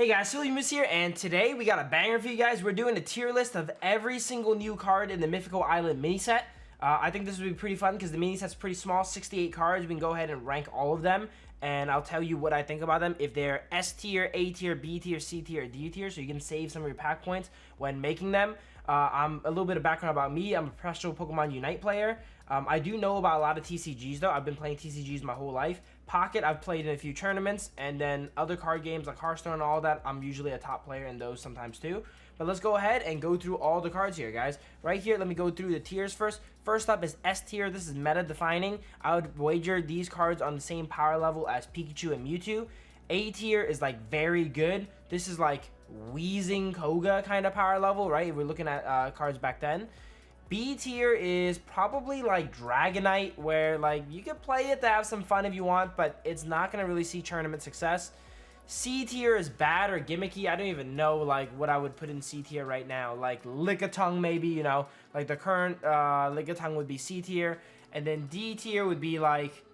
Hey guys, Silimus here, and today we got a banger for you guys. We're doing a tier list of every single new card in the Mythical Island mini set. I think this will be pretty fun because the mini set's pretty small, 68 cards. We can go ahead and rank all of them, and I'll tell you what I think about them. If they're S tier, A tier, B tier, C tier, or D tier, so you can save some of your pack points when making them. I'm a little bit of background about me. I'm a professional Pokemon Unite player. I do know about a lot of TCGs though. I've been playing TCGs my whole life. Pocket, I've played in a few tournaments, and then other card games like Hearthstone and all that, I'm usually a top player in those sometimes too. But let's go ahead and go through all the cards here, guys. Right here, let me go through the tiers first. First up is S tier. This is meta defining. I would wager these cards on the same power level as Pikachu and Mewtwo. A tier is like very good. This is like Wheezing Koga kind of power level, right? If we're looking at cards back then. B tier is probably like Dragonite, where like you can play it to have some fun if you want, but it's not gonna really see tournament success. C tier is bad or gimmicky. I don't even know like what I would put in C tier right now. Like Lickitung maybe, you know, like the current Lickitung would be C tier, and then D tier would be like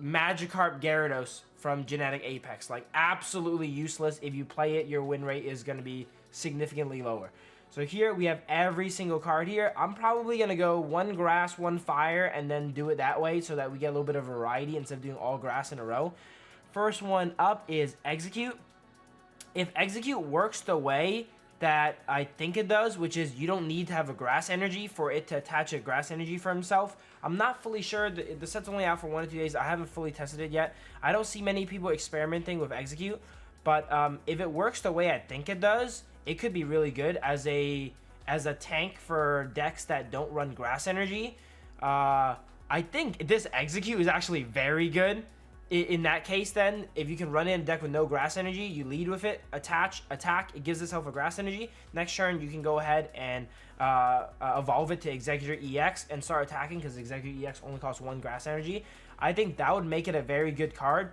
Magikarp Gyarados from Genetic Apex. Like absolutely useless. If you play it, your win rate is gonna be significantly lower. So here we have every single card here. I'm probably going to go one grass, one fire, and then do it that way so that we get a little bit of variety instead of doing all grass in a row. First one up is Execute. If Execute works the way that I think it does, which is you don't need to have a grass energy for it to attach a grass energy for himself. I'm not fully sure. The set's only out for 1 or 2 days. I haven't fully tested it yet. I don't see many people experimenting with Execute. But if it works the way I think it does, it could be really good as a tank for decks that don't run grass energy. I think this Execute is actually very good. In that case, then, if you can run in a deck with no grass energy, you lead with it, attack, it gives itself a grass energy. Next turn, you can go ahead and evolve it to Executor EX and start attacking because Executor EX only costs 1 grass energy. I think that would make it a very good card.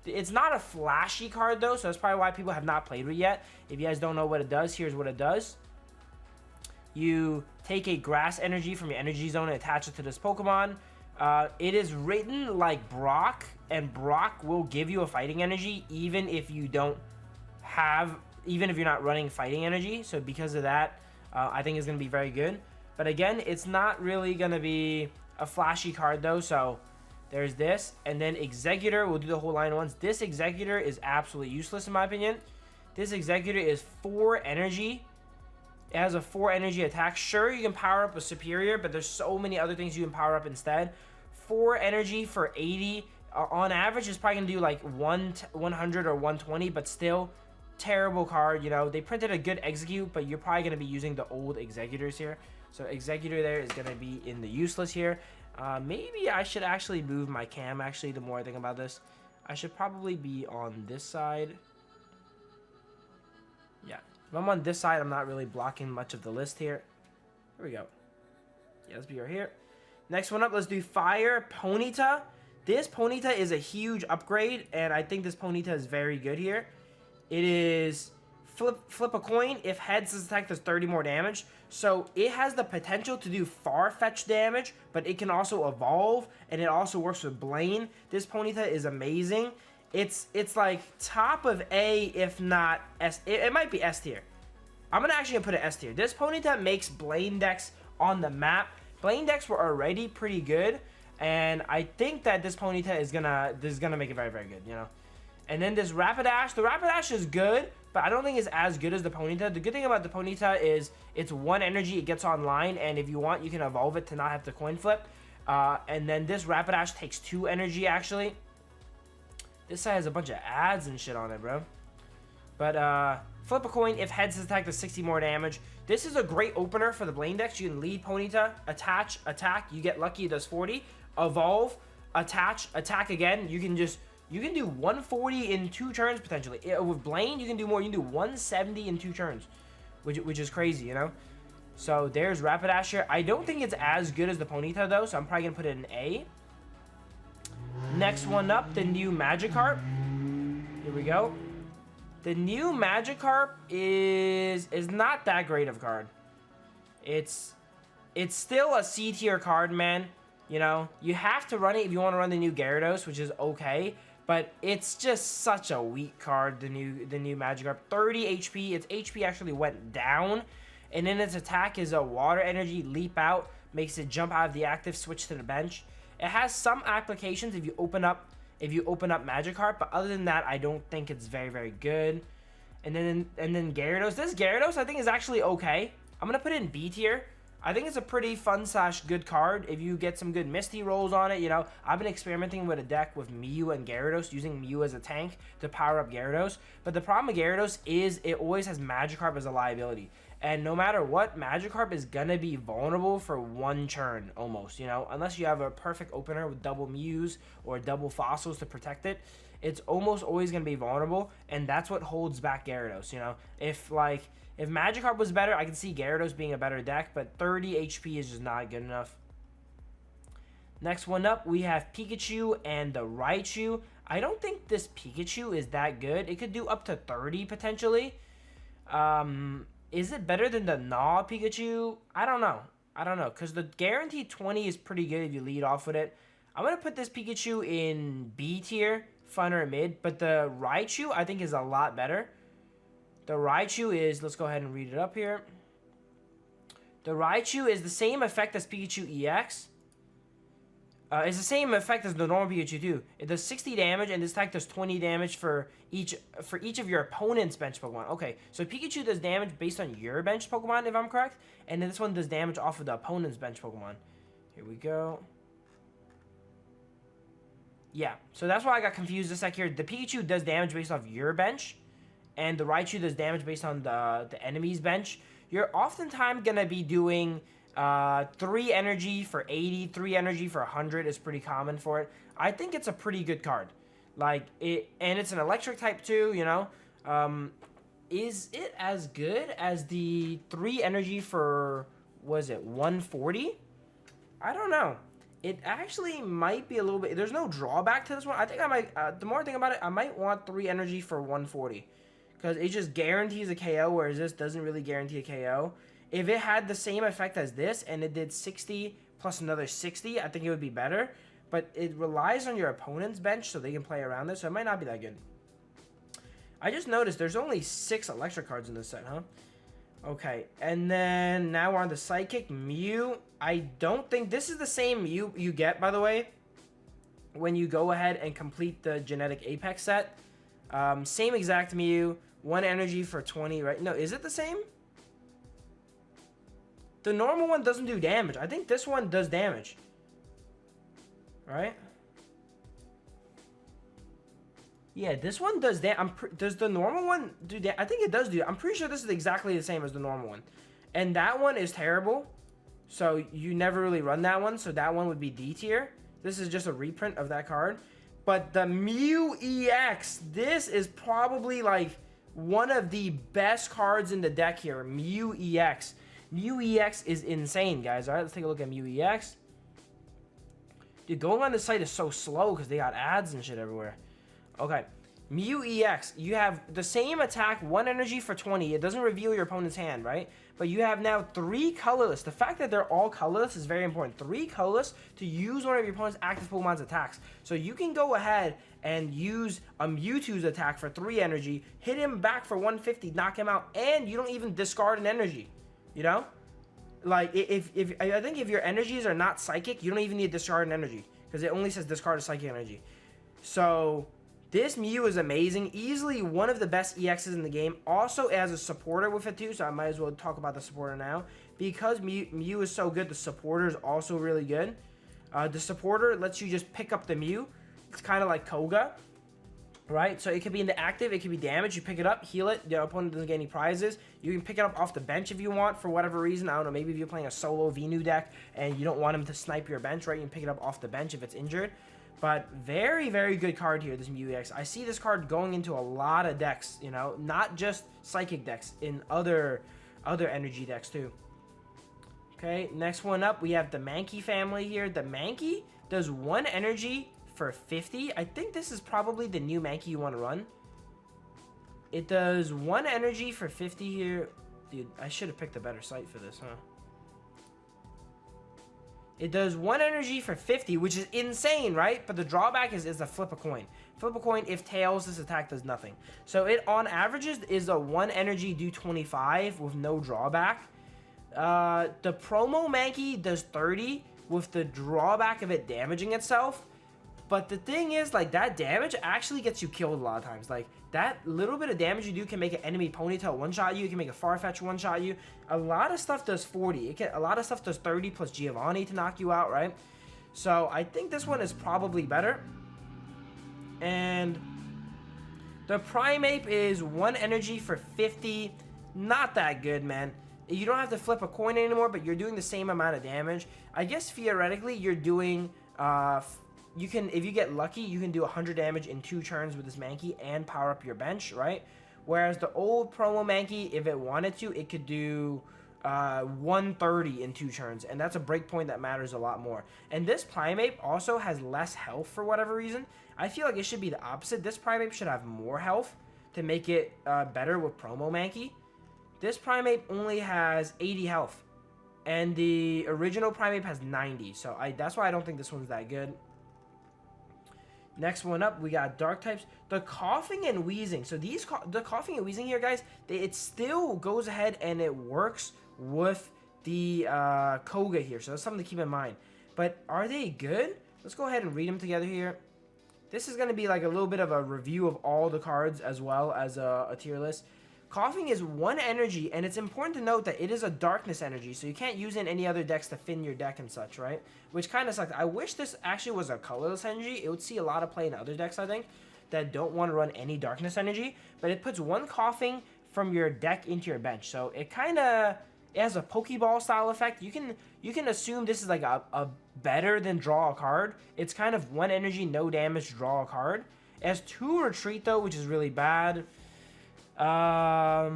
It's not a flashy card though, so that's probably why people have not played with it yet. If you guys don't know what it does, here's what it does. You take a grass energy from your energy zone and attach it to this Pokemon. It is written like Brock, and Brock will give you a fighting energy even if you don't have, even if you're not running fighting energy. So because of that, I think it's going to be very good. But again, it's not really going to be a flashy card though, so there's this, and then Executor, we'll do the whole line once. This Executor is absolutely useless in my opinion. This Executor is 4 energy. It has a 4 energy attack. Sure, you can power up a Superior, but there's so many other things you can power up instead. 4 energy for 80. On average, it's probably going to do like 100 or 120, but still, terrible card. You know, they printed a good Execute, but you're probably going to be using the old Executors here. So Executor there is going to be in the useless here. Maybe I should actually move my cam, actually, the more I think about this. I should probably be on this side. Yeah. If I'm on this side, I'm not really blocking much of the list here. Here we go. Yeah, let's be right here. Next one up, let's do Fire Ponyta. This Ponyta is a huge upgrade, and I think this Ponyta is very good here. It is flip a coin. If heads, this attack does 30 more damage. So it has the potential to do far-fetched damage, but it can also evolve, and it also works with Blaine. This Ponyta is amazing. It's like top of A, if not S. It might be S tier. I'm gonna actually put it S tier. This Ponyta makes Blaine decks on the map. Blaine decks were already pretty good, and I think that this Ponyta is gonna make it very, very good, you know. And then this Rapidash. The Rapidash is good, but I don't think it's as good as the Ponyta. The good thing about the Ponyta is it's 1 energy, it gets online, and if you want, you can evolve it to not have to coin flip. And then this Rapidash takes 2 energy, actually. This side has a bunch of ads and shit on it, bro. But flip a coin. If heads, attack does 60 more damage. This is a great opener for the Blaine decks. You can lead Ponyta, attach, attack. You get lucky, it does 40. Evolve, attach, attack again. You can do 140 in 2 turns potentially. With Blaine, you can do more. You can do 170 in 2 turns, which is crazy, you know. So there's Rapidash here. I don't think it's as good as the Ponyta though, so I'm probably gonna put it in A. Next one up, the new Magikarp. Here we go. The new Magikarp is not that great of a card. It's still a C tier card, man. You know, you have to run it if you want to run the new Gyarados, which is okay. But it's just such a weak card, the new Magikarp. 30 HP. Its HP actually went down. And then its attack is a water energy, leap out, makes it jump out of the active, switch to the bench. It has some applications if you open up Magikarp, but other than that, I don't think it's very, very good. And then Gyarados. This Gyarados I think is actually okay. I'm gonna put it in B tier. I think it's a pretty fun / good card if you get some good Misty rolls on it. You know, I've been experimenting with a deck with Mew and Gyarados, using Mew as a tank to power up Gyarados. But the problem with Gyarados is it always has Magikarp as a liability. And no matter what, Magikarp is gonna be vulnerable for one turn almost, you know, unless you have a perfect opener with double Mews or double Fossils to protect it. It's almost always gonna be vulnerable, and that's what holds back Gyarados, you know. If Magikarp was better, I could see Gyarados being a better deck, but 30 HP is just not good enough. Next one up, we have Pikachu and the Raichu. I don't think this Pikachu is that good. It could do up to 30 potentially. Is it better than the Gnaw Pikachu? I don't know, because the guaranteed 20 is pretty good if you lead off with it. I'm going to put this Pikachu in B tier, fun or mid, but the Raichu I think is a lot better. The Raichu is, let's go ahead and read it up here. The Raichu is the same effect as Pikachu EX. It's the same effect as the normal Pikachu too. It does 60 damage, and this attack does 20 damage for each of your opponent's bench Pokemon. Okay, so Pikachu does damage based on your bench Pokemon, if I'm correct, and then this one does damage off of the opponent's bench Pokemon. Here we go. Yeah, so that's why I got confused a sec here. The Pikachu does damage based off your bench, and the Raichu does damage based on the enemy's bench. You're oftentimes gonna be doing 3 energy for 80, 3 energy for 100 is pretty common for it. I think it's a pretty good card. Like, and it's an electric type too, you know. Is it as good as the 3 energy for, was it 140? I don't know. It actually might be a little bit, there's no drawback to this one. I think I might, the more I think about it, I might want 3 energy for 140. Because it just guarantees a KO, whereas this doesn't really guarantee a KO. If it had the same effect as this, and it did 60 plus another 60, I think it would be better. But it relies on your opponent's bench, so they can play around this, so it might not be that good. I just noticed there's only 6 electric cards in this set, huh? Okay, and then now we're on the Psychic Mew. I don't think this is the same Mew you get, by the way, when you go ahead and complete the Genetic Apex set. Same exact Mew, 1 energy for 20, right? No, is it the same? The normal one doesn't do damage. I think this one does damage. Right? Yeah, this one does damage. Does the normal one do damage? I think it does do. I'm pretty sure this is exactly the same as the normal one. And that one is terrible. So you never really run that one. So that one would be D tier. This is just a reprint of that card. But the Mew EX, this is probably like one of the best cards in the deck here. Mew EX. Mew EX is insane, guys. All right, let's take a look at Mew EX. Dude, going on the site is so slow because they got ads and shit everywhere. Okay, Mew EX. You have the same attack, 1 energy for 20. It doesn't reveal your opponent's hand, right? But you have now 3 colorless. The fact that they're all colorless is very important. 3 colorless to use one of your opponent's active Pokemon's attacks. So you can go ahead and use a Mewtwo's attack for 3 energy, hit him back for 150, knock him out, and you don't even discard an energy. You know? Like, I think if your energies are not psychic, you don't even need to discard an energy. Because it only says discard a psychic energy. So, this Mew is amazing. Easily one of the best EXs in the game. Also, it has a supporter with it too, so I might as well talk about the supporter now. Because Mew is so good, the supporter is also really good. The supporter lets you just pick up the Mew. It's kind of like Koga. Right, so it could be in the active, it could be damaged. You pick it up, heal it. The opponent doesn't get any prizes. You can pick it up off the bench if you want, for whatever reason. I don't know, maybe if you're playing a solo Venu deck and you don't want him to snipe your bench, right? You can pick it up off the bench if it's injured. But very, very good card here, this Mew EX. I see this card going into a lot of decks, you know, not just Psychic decks, in other energy decks too. Okay, next one up, we have the Mankey family here. The Mankey does 1 energy for 50. I think this is probably the new Mankey you want to run. It does 1 energy for 50 here. Dude, I should have picked a better site for this, huh? It does 1 energy for 50, which is insane, right? But the drawback is a flip a coin. Flip a coin, if tails, this attack does nothing. So it, on averages, is a 1 energy do 25 with no drawback. The promo Mankey does 30 with the drawback of it damaging itself. But the thing is, like, that damage actually gets you killed a lot of times. Like, that little bit of damage you do can make an enemy Ponytail one-shot you. It can make a Farfetch one-shot you. A lot of stuff does 40. A lot of stuff does 30 plus Giovanni to knock you out, right? So, I think this one is probably better. And the Primeape is 1 energy for 50. Not that good, man. You don't have to flip a coin anymore, but you're doing the same amount of damage. I guess, theoretically, you're doing... you can, if you get lucky, you can do 100 damage in 2 turns with this Mankey and power up your bench, right? Whereas the old promo Mankey, if it wanted to, it could do 130 in 2 turns, and that's a breakpoint that matters a lot more. And this Primeape also has less health for whatever reason. I feel like it should be the opposite. This Primeape should have more health to make it better with promo Mankey. This Primeape only has 80 health, and the original Primeape has 90, so that's why I don't think this one's that good. Next one up, we got dark types. The coughing and wheezing. So the coughing and wheezing here, guys, it still goes ahead and it works with the Koga here. So that's something to keep in mind. But are they good? Let's go ahead and read them together here. This is going to be like a little bit of a review of all the cards as well as a tier list. Coughing is 1 energy, and it's important to note that it is a darkness energy, so you can't use it in any other decks to thin your deck and such, right? Which kind of sucks. I wish this actually was a colorless energy. It would see a lot of play in other decks, I think, that don't want to run any darkness energy, but it puts 1 coughing from your deck into your bench, so it kind of... It has a Pokeball style effect. You can assume this is like a better than draw a card. It's kind of 1 energy, no damage, draw a card. It has 2 retreat, though, which is really bad. I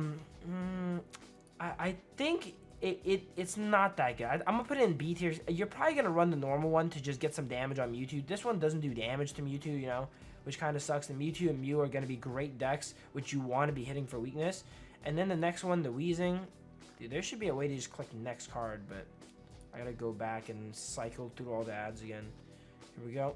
think it's not that good. I'm gonna put it in B tier. You're probably gonna run the normal one to just get some damage on Mewtwo. This one doesn't do damage to Mewtwo, you know, which kind of sucks. And Mewtwo and Mew are gonna be great decks, which you want to be hitting for weakness. And then the next one, the Wheezing. Dude, there should be a way to just click next card, but I gotta go back and cycle through all the ads again. Here we go.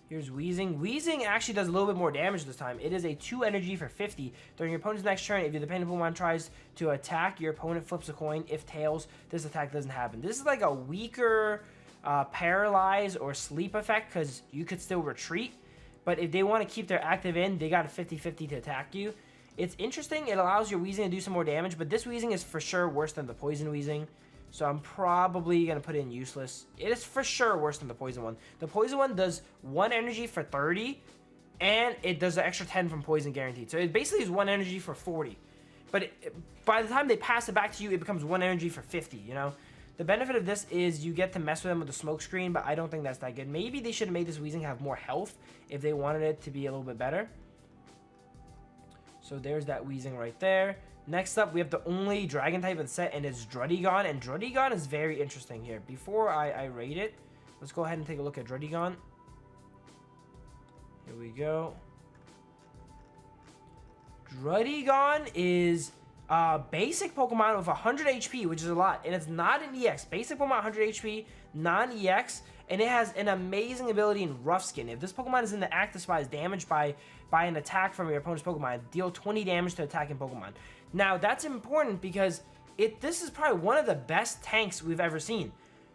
Here's Wheezing. Wheezing actually does a little bit more damage this time. It is a 2 energy for 50. During your opponent's next turn, if the dependent Pokemon tries to attack, your opponent flips a coin. If tails, this attack doesn't happen. This is like a weaker paralyze or sleep effect because you could still retreat. But if they want to keep their active in, they got a 50-50 to attack you. It's interesting. It allows your Wheezing to do some more damage, but this Wheezing is for sure worse than the Poison Wheezing. So I'm probably going to put it in useless. It is for sure worse than the Poison one. The Poison one does 1 energy for 30, and it does an extra 10 from Poison guaranteed. So it basically is 1 energy for 40. But by the time they pass it back to you, it becomes 1 energy for 50, you know? The benefit of this is you get to mess with them with the smoke screen, but I don't think that's that good. Maybe they should have made this Wheezing have more health if they wanted it to be a little bit better. So there's that Wheezing right there. Next up, we have the only Dragon type in the set, and it's Druddigon. And Druddigon is very interesting here. Before I rate it, let's go ahead and take a look at Druddigon. Here we go. Druddigon is a basic Pokemon with 100 HP, which is a lot. And it's not an EX. Basic Pokemon, 100 HP, non-EX. And it has an amazing ability in Rough Skin. If this Pokemon is in the active spot, is damaged by an attack from your opponent's Pokemon, deal 20 damage to attacking Pokemon. Now, that's important because this is probably one of the best tanks we've ever seen.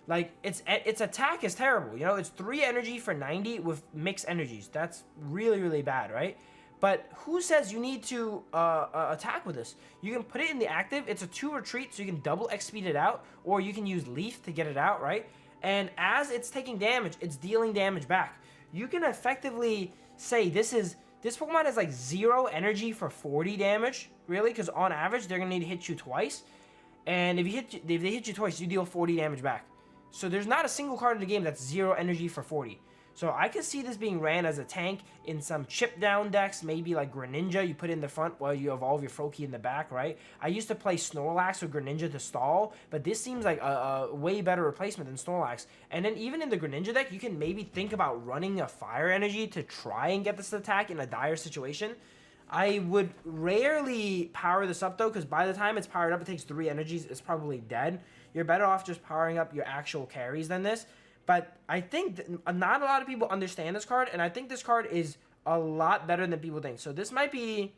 Like, its attack is terrible. You know, it's 3 energy for 90 with mixed energies. That's really, really bad, right? But who says you need to attack with this? You can put it in the active. It's a 2 retreat, so you can double X speed it out, or you can use Leaf to get it out, right? And as it's taking damage, it's dealing damage back. You can effectively say this Pokemon has like 0 energy for 40 damage, really, because on average they're gonna need to hit you twice, and if they hit you twice, you deal 40 damage back. So there's not a single card in the game that's 0 energy for 40. So I could see this being ran as a tank in some chip down decks, maybe like Greninja, you put it in the front while you evolve your Froakie in the back, right? I used to play Snorlax with Greninja to stall, but this seems like a way better replacement than Snorlax. And then even in the Greninja deck, you can maybe think about running a Fire Energy to try and get this attack in a dire situation. I would rarely power this up though, because by the time it's powered up, it takes 3 energies. It's probably dead. You're better off just powering up your actual carries than this. But I think not a lot of people understand this card, and I think this card is a lot better than people think. So this might be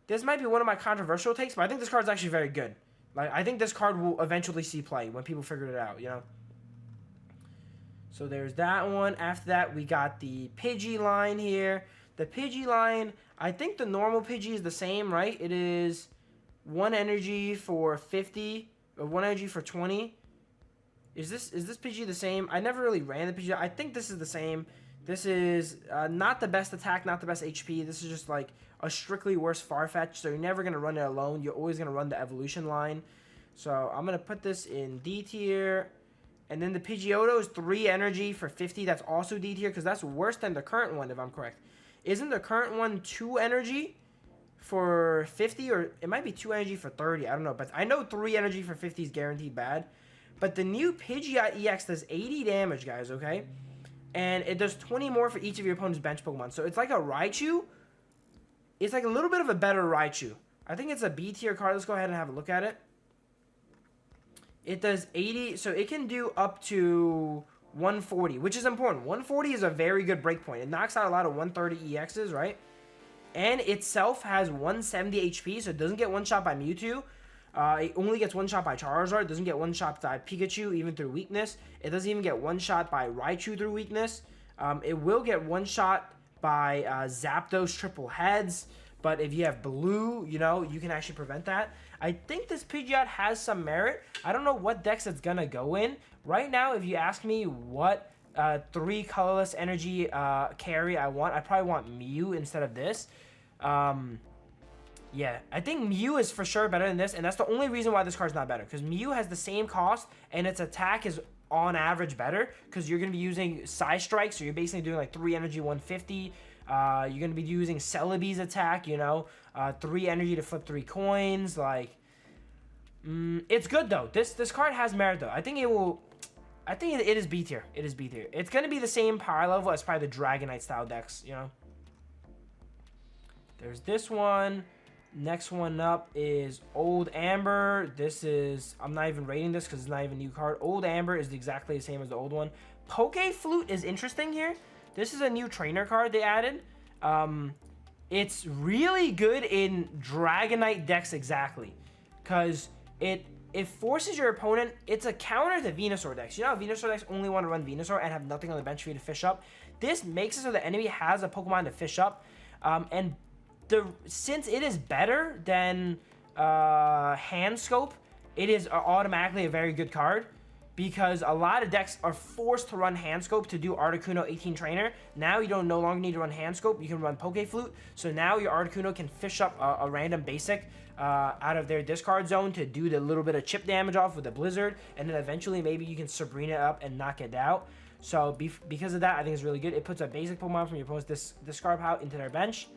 one of my controversial takes, but I think this card is actually very good. Like, I think this card will eventually see play when people figure it out, you know? So there's that one. After that, we got the Pidgey line here. The Pidgey line, I think the normal Pidgey is the same, right? It is 1 energy for 50, or 1 energy for 20. Is this Pidgey the same? I never really ran the Pidgey. I think this is the same. This is not the best attack, not the best HP. This is just like a strictly worse Farfetch, so you're never going to run it alone. You're always going to run the evolution line. So I'm going to put this in D tier. And then the Pidgeotto is 3 energy for 50. That's also D tier because that's worse than the current one, if I'm correct. Isn't the current one 2 energy for 50? Or it might be 2 energy for 30. I don't know. But I know 3 energy for 50 is guaranteed bad. But the new Pidgeot EX does 80 damage, guys, okay? And it does 20 more for each of your opponent's bench Pokemon. So it's like a Raichu. It's like a little bit of a better Raichu. I think it's a B tier card. Let's go ahead and have a look at it. It does 80, so it can do up to 140, which is important. 140 is a very good breakpoint. It knocks out a lot of 130 EXs, right? And itself has 170 HP, so it doesn't get one-shot by Mewtwo. It only gets one-shot by Charizard. It doesn't get one-shot by Pikachu, even through weakness. It doesn't even get one-shot by Raichu through weakness. It will get one-shot by Zapdos triple heads. But if you have blue, you know, you can actually prevent that. I think this Pidgeot has some merit. I don't know what decks it's going to go in. Right now, if you ask me what 3 colorless energy carry I want, I probably want Mew instead of this. Yeah, I think Mew is for sure better than this, and that's the only reason why this card's not better. Because Mew has the same cost, and its attack is on average better, because you're going to be using Psy Strike, so you're basically doing like 3 energy 150. You're going to be using Celebi's attack, you know, 3 energy to flip 3 coins. Like, it's good though. This card has merit though. I think it will. I think it is B tier. It is B tier. It's going to be the same power level as probably the Dragonite style decks, you know. There's this one. Next one up is Old Amber. This is, I'm not even rating this because it's not even a new card. Old Amber is exactly the same as the old one. Poke Flute is interesting here. This is a new trainer card they added. It's really good in Dragonite decks exactly. Because it forces your opponent, it's a counter to Venusaur decks. You know how Venusaur decks only want to run Venusaur and have nothing on the bench for you to fish up? This makes it so the enemy has a Pokemon to fish up. And since it is better than Hand Scope, it is automatically a very good card. Because a lot of decks are forced to run Hand Scope to do Articuno 18 Trainer. Now you don't no longer need to run Hand Scope. You can run Poke Flute. So now your Articuno can fish up a random basic out of their discard zone to do the little bit of chip damage off with the Blizzard. And then eventually maybe you can Sabrina up and knock it out. So because of that, I think it's really good. It puts a basic Pokemon from your opponent's discard pile into their bench.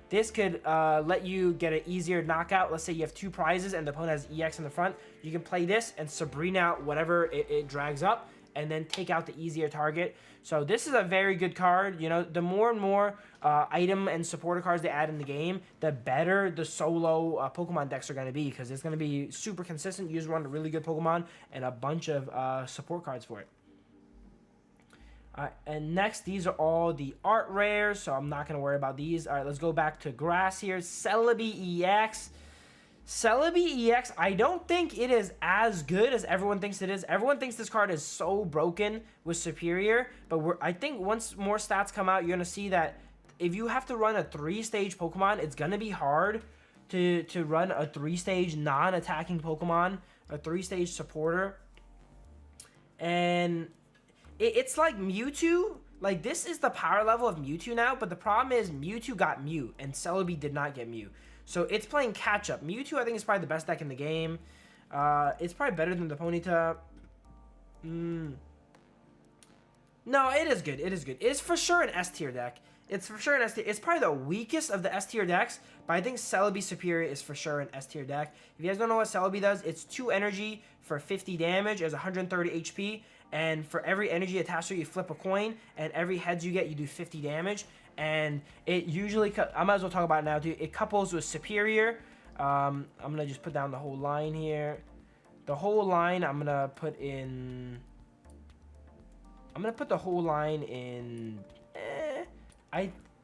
This could let you get an easier knockout. Let's say you have 2 prizes and the opponent has EX in the front. You can play this and Sabrina out whatever it drags up and then take out the easier target. So this is a very good card. You know, the more and more item and supporter cards they add in the game, the better the solo Pokemon decks are going to be, because it's going to be super consistent. You just run a really good Pokemon and a bunch of support cards for it. And next, these are all the art rares, so I'm not going to worry about these. All right, let's go back to grass here. Celebi EX. Celebi EX, I don't think it is as good as everyone thinks it is. Everyone thinks this card is so broken with Superior, but I think once more stats come out, you're going to see that if you have to run a 3-stage Pokemon, it's going to be hard to run a 3-stage non-attacking Pokemon, a 3-stage supporter. And it's like Mewtwo. Like, this is the power level of Mewtwo now, but the problem is Mewtwo got Mew, and Celebi did not get Mew. So it's playing catch-up. Mewtwo, I think, is probably the best deck in the game. It's probably better than the Ponyta. No, it is good. It is good. It's for sure an S-tier deck. It's for sure an S-tier. It's probably the weakest of the S-tier decks, but I think Celebi Superior is for sure an S-tier deck. If you guys don't know what Celebi does, it's 2 energy for 50 damage. It has 130 HP. And for every energy attached to it, you flip a coin, and every heads you get, you do 50 damage. and it usually, I might as well talk about it now, dude. It couples with Superior. I'm going to just put down the whole line here. The whole line, I'm going to put in... I'm going to put the whole line in...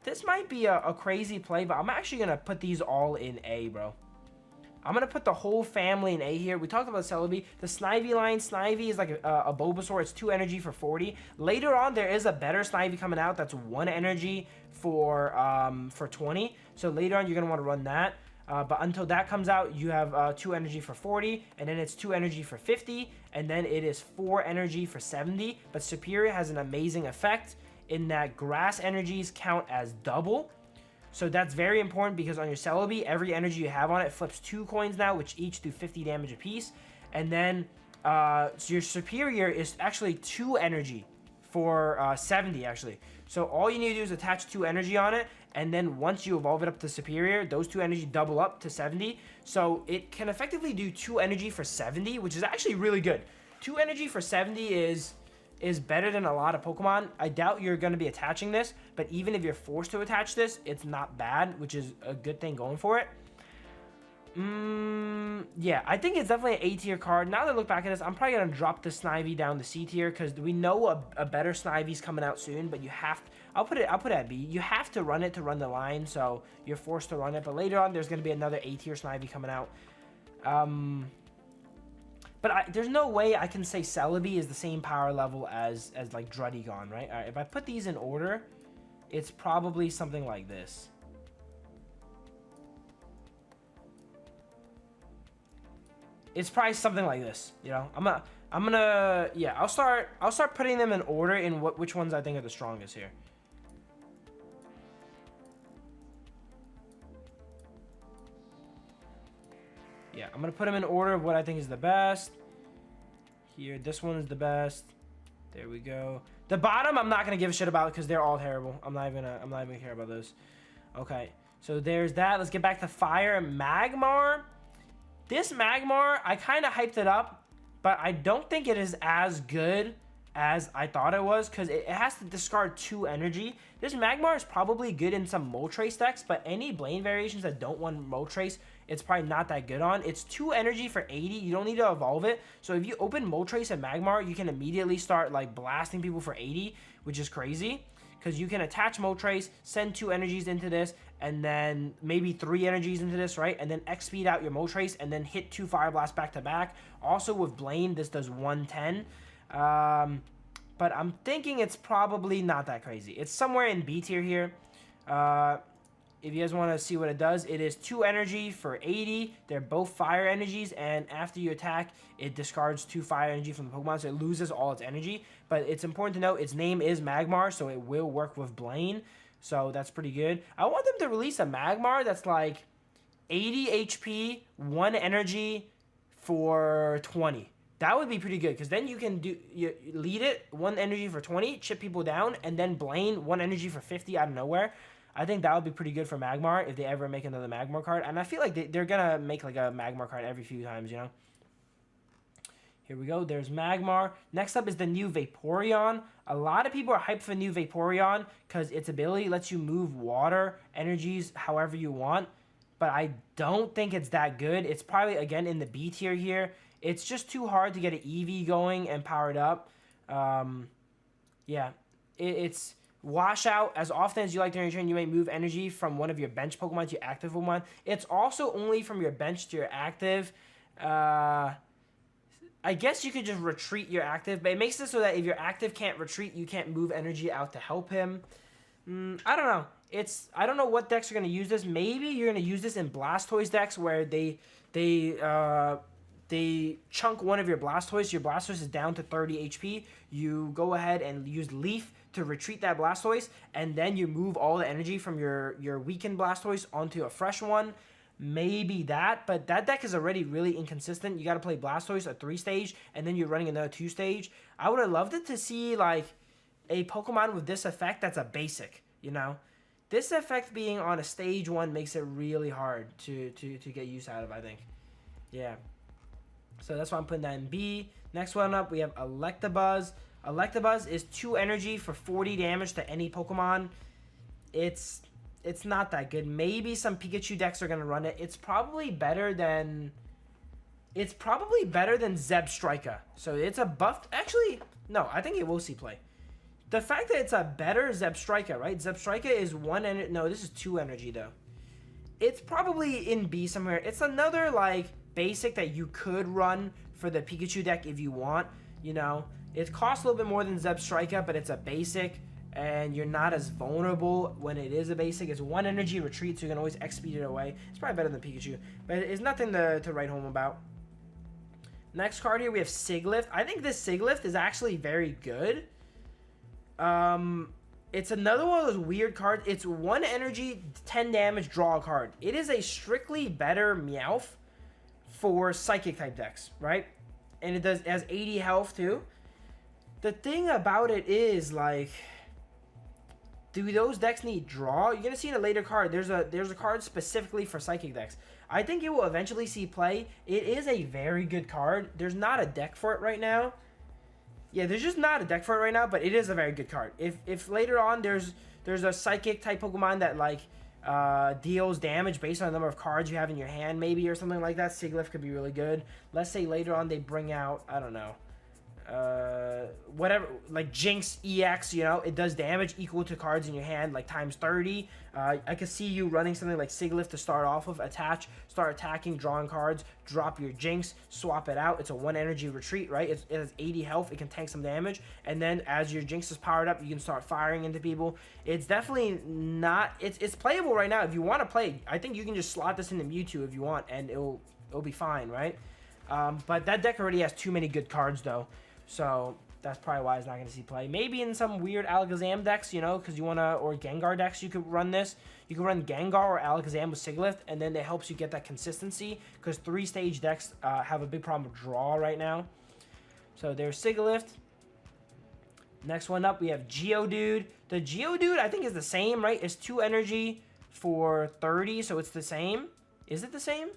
This might be a crazy play, but I'm actually going to put these all in A, bro. I'm going to put the whole family in A here. We talked about Celebi. The Snivy line. Snivy is like a Bulbasaur. It's 2 energy for 40. Later on, there is a better Snivy coming out that's 1 energy for 20. So later on, you're going to want to run that. But until that comes out, you have 2 energy for 40. And then it's 2 energy for 50. And then it is 4 energy for 70. But Superior has an amazing effect in that grass energies count as double. So that's very important because on your Celebi, every energy you have on it flips 2 coins now, which each do 50 damage apiece. And then so your Superior is actually 2 energy for 70, actually. So all you need to do is attach 2 energy on it, and then once you evolve it up to Superior, those 2 energy double up to 70. So it can effectively do 2 energy for 70, which is actually really good. 2 energy for 70 is better than a lot of Pokemon. I doubt you're going to be attaching this, but even if you're forced to attach this, it's not bad, which is a good thing going for it. Yeah, I think it's definitely an A tier card. Now that I look back at this, I'm probably going to drop the Snivy down to C tier because we know a better Snivy's coming out soon, but you have to, I'll put it at B. You have to run it to run the line, so you're forced to run it, but later on there's going to be another A tier Snivy coming out. But there's no way I can say Celebi is the same power level as like Druddigon, right? All right, if I put these in order, it's probably something like this. It's probably something like this, you know. Yeah, I'll start putting them in order in which ones I think are the strongest here. Yeah, I'm gonna put them in order of what I think is the best. Here, this one is the best. There we go. The bottom, I'm not gonna give a shit about because they're all terrible. I'm not even gonna care about those. Okay, so there's that. Let's get back to Fire. Magmar. This Magmar, I kind of hyped it up, but I don't think it is as good as I thought it was because it has to discard 2 energy. This Magmar is probably good in some Moltres decks, but any Blaine variations that don't want Moltres, it's probably not that good on. It's 2 energy for 80. You don't need to evolve it. So if you open Moltres and Magmar, you can immediately start like blasting people for 80, which is crazy. Because you can attach Moltres, send 2 energies into this, and then maybe 3 energies into this, right? And then X-speed out your Moltres, and then hit 2 Fire Blasts back to back. Also with Blaine, this does 110. But I'm thinking it's probably not that crazy. It's somewhere in B tier here. If you guys want to see what it does, it is 2 energy for 80. They're both fire energies, and after you attack, it discards 2 fire energy from the Pokemon, so it loses all its energy. But it's important to note, its name is Magmar, so it will work with Blaine. So that's pretty good. I want them to release a Magmar that's like 80 HP, 1 energy for 20. That would be pretty good, because then you can lead it, 1 energy for 20, chip people down, and then Blaine, 1 energy for 50 out of nowhere. I think that would be pretty good for Magmar if they ever make another Magmar card. And I feel like they're going to make like a Magmar card every few times, you know? Here we go. There's Magmar. Next up is the new Vaporeon. A lot of people are hyped for the new Vaporeon because its ability lets you move water energies however you want. But I don't think it's that good. It's probably, again, in the B tier here. It's just too hard to get an EV going and powered up. Yeah, it's... Wash out. As often as you like during your turn, you may move energy from one of your bench Pokemon to your active Pokemon. It's also only from your bench to your active. I guess you could just retreat your active, but it makes it so that if your active can't retreat, you can't move energy out to help him. I don't know. I don't know what decks are going to use this. Maybe you're going to use this in Blastoise decks where they chunk one of your Blastoise. Your Blastoise is down to 30 HP. You go ahead and use Leaf to retreat that Blastoise, and then you move all the energy from your weakened Blastoise onto a fresh one. Maybe that, but that deck is already really inconsistent. You got to play Blastoise a 3-stage, and then you're running another 2-stage. I would have loved it to see like a Pokemon with this effect that's a basic, you know? This effect being on a stage 1 makes it really hard to get use out of, I think. Yeah. So that's why I'm putting that in B. Next one up, we have Electabuzz. Electabuzz is 2 energy for 40 damage to any Pokemon. it's not that good. Maybe some Pikachu decks are gonna run it. It's probably better than Zebstrika. So it's a buffed. Actually, no, I think it will see play. The fact that it's a better Zebstrika, right? Zebstrika is no, this is 2 energy though. It's probably in B somewhere. It's another like basic that you could run for the Pikachu deck if you want. You know, it costs a little bit more than Zebstrika, but it's a basic, and you're not as vulnerable when it is a basic. It's 1 energy retreat, so you can always XP it away. It's probably better than Pikachu, but it's nothing to write home about. Next card here, we have Siglift. I think this Siglift is actually very good. It's another one of those weird cards. It's 1 energy, 10 damage, draw a card. It is a strictly better Meowth for Psychic type decks, right? And it has 80 health too. The thing about it is, like, do those decks need draw? You're gonna see in a later card. There's a card specifically for Psychic decks. I think it will eventually see play. It is a very good card. There's not a deck for it right now. Yeah, there's just not a deck for it right now, but it is a very good card. If later on there's a Psychic type Pokemon that like deals damage based on the number of cards you have in your hand, maybe, or something like that, Siglift could be really good. Let's say later on they bring out, I don't know, whatever, like Jinx EX, you know, it does damage equal to cards in your hand, like times 30. I could see you running something like Siglift to start off of, attach, start attacking, drawing cards, drop your Jinx, swap it out. It's a 1 energy retreat, right? It has 80 health, it can tank some damage, and then as your Jinx is powered up, you can start firing into people. It's definitely not, it's playable right now. If you want to play, I think you can just slot this into Mewtwo if you want, and it'll be fine, right? But that deck already has too many good cards though. So that's probably why it's not going to see play. Maybe in some weird Alakazam decks, you know, because you want to, or Gengar decks, you could run this. You can run Gengar or Alakazam with Siglift, and then it helps you get that consistency, because 3-stage decks have a big problem with draw right now. So there's Siglift. Next one up, we have Geodude. The Geodude, I think, is the same, right? It's 2 energy for 30, so it's the same. Is it the same?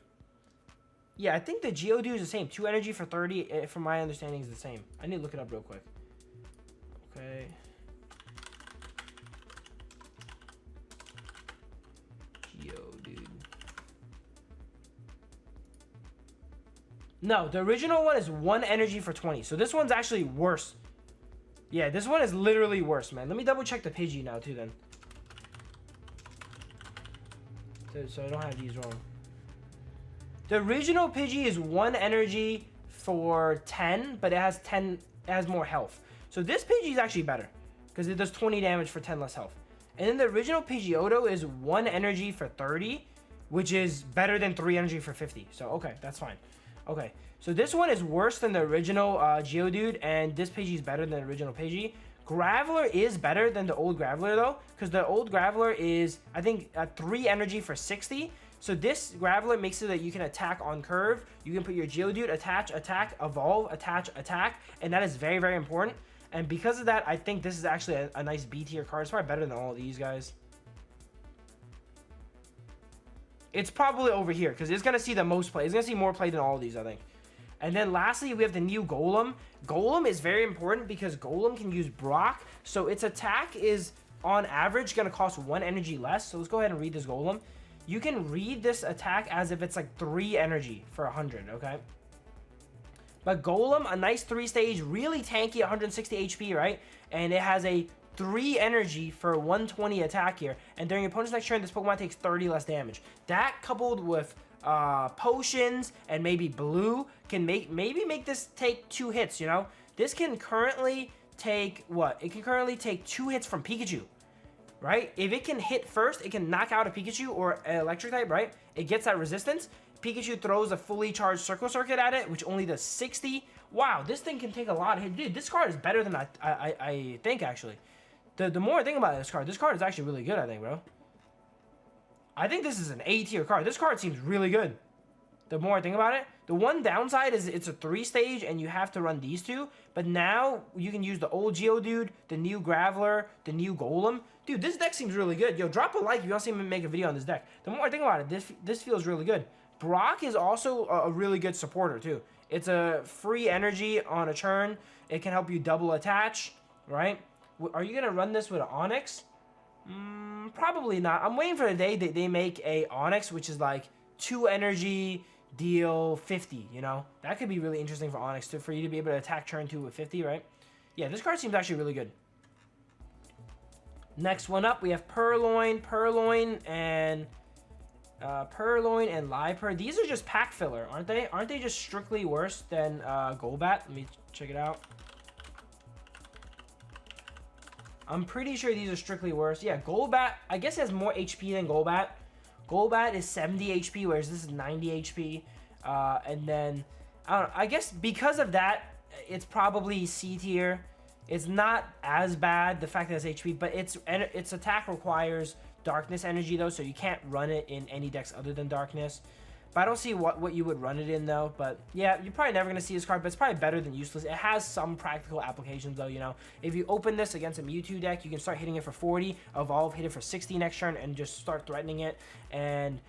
Yeah, I think the Geodude is the same. 2 energy for 30, from my understanding, is the same. I need to look it up real quick. Okay. Geodude. No, the original one is 1 energy for 20. So this one's actually worse. Yeah, this one is literally worse, man. Let me double check the Pidgey now, too, then. So I don't have these wrong. The original Pidgey is 1 energy for 10, but it has more health. So this Pidgey is actually better, because it does 20 damage for 10 less health. And then the original Pidgeotto is 1 energy for 30, which is better than 3 energy for 50. So, okay, that's fine. Okay, so this one is worse than the original Geodude, and this Pidgey is better than the original Pidgey. Graveler is better than the old Graveler, though, because the old Graveler is, I think, 3 energy for 60. So this Graveler makes it that you can attack on curve. You can put your Geodude, attach, attack, evolve, attach, attack, and that is very, very important. And because of that, I think this is actually a nice B tier card. It's probably better than all of these guys. It's probably over here, because it's going to see the most play. It's going to see more play than all of these, I think. And then lastly, we have the new Golem. Golem is very important because Golem can use Brock. So its attack is, on average, going to cost 1 energy less. So let's go ahead and read this Golem. You can read this attack as if it's like 3 energy for 100, okay? But Golem, a nice 3-stage, really tanky, 160 HP, right? And it has a 3 energy for 120 attack here. And during your opponent's next turn, this Pokemon takes 30 less damage. That, coupled with potions and maybe blue, can maybe make this take 2 hits, you know? This can currently take, what? It can currently take 2 hits from Pikachu. Right? If it can hit first, it can knock out a Pikachu or an electric type, right? It gets that resistance. Pikachu throws a fully charged Circle Circuit at it, which only does 60. Wow, this thing can take a lot of hits. Dude, this card is better than I think, actually. The more I think about this card is actually really good, I think, bro. I think this is an A tier card. This card seems really good. The more I think about it. The one downside is it's a 3-stage and you have to run these 2. But now you can use the old Geodude, the new Graveler, the new Golem. Dude, this deck seems really good. Yo, drop a like if you want to see me make a video on this deck. The more I think about it, this feels really good. Brock is also a really good supporter, too. It's a free energy on a turn. It can help you double attach, right? Are you going to run this with an Onix? Probably not. I'm waiting for the day that they make a Onyx, which is like 2 energy, deal 50, you know? That could be really interesting for Onyx, for you to be able to attack turn 2 with 50, right? Yeah, this card seems actually really good. Next one up, we have Purrloin, and Liepard. These are just pack filler, aren't they? Aren't they just strictly worse than Golbat? Let me check it out. I'm pretty sure these are strictly worse. Yeah, Golbat, I guess, has more HP than Golbat. Golbat is 70 HP, whereas this is 90 HP. And then, I don't know, I guess because of that, it's probably C tier. It's not as bad, the fact that it's HP, but its attack requires Darkness energy, though, so you can't run it in any decks other than Darkness. But I don't see what you would run it in, though. But yeah, you're probably never going to see this card, but it's probably better than useless. It has some practical applications, though, you know. If you open this against a Mewtwo deck, you can start hitting it for 40, evolve, hit it for 60 next turn, and just start threatening it. And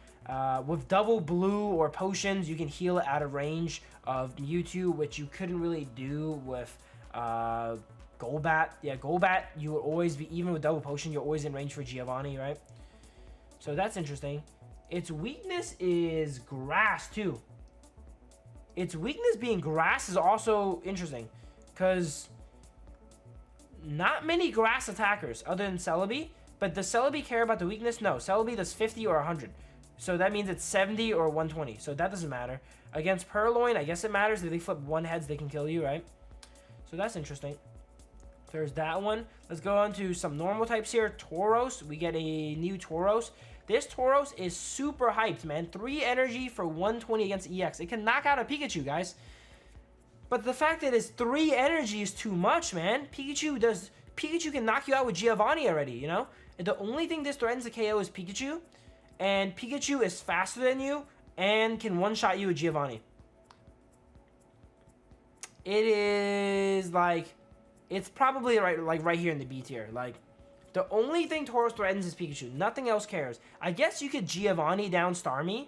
with double blue or potions, you can heal it out of range of Mewtwo, which you couldn't really do with Golbat. Yeah, Golbat, you would always be, even with double potion, you're always in range for Giovanni, right? So that's interesting. Its weakness is grass, too. Its weakness being grass is also interesting, because not many grass attackers other than Celebi, but does Celebi care about the weakness? No, Celebi does 50 or 100. So that means it's 70 or 120, so that doesn't matter. Against Purrloin, I guess it matters. If they flip one heads, they can kill you, right? So that's interesting. There's that one. Let's go on to some normal types here. Tauros. We get a new Tauros. This Tauros is super hyped, man. 3 energy for 120 against EX. It can knock out a Pikachu, guys. But the fact that it's 3 energy is too much, man. Pikachu can knock you out with Giovanni already, you know? And the only thing this threatens to KO is Pikachu. And Pikachu is faster than you and can one-shot you with Giovanni. It is like... It's probably right here in the B tier. Like, the only thing Tauros threatens is Pikachu. Nothing else cares. I guess you could Giovanni down Starmie,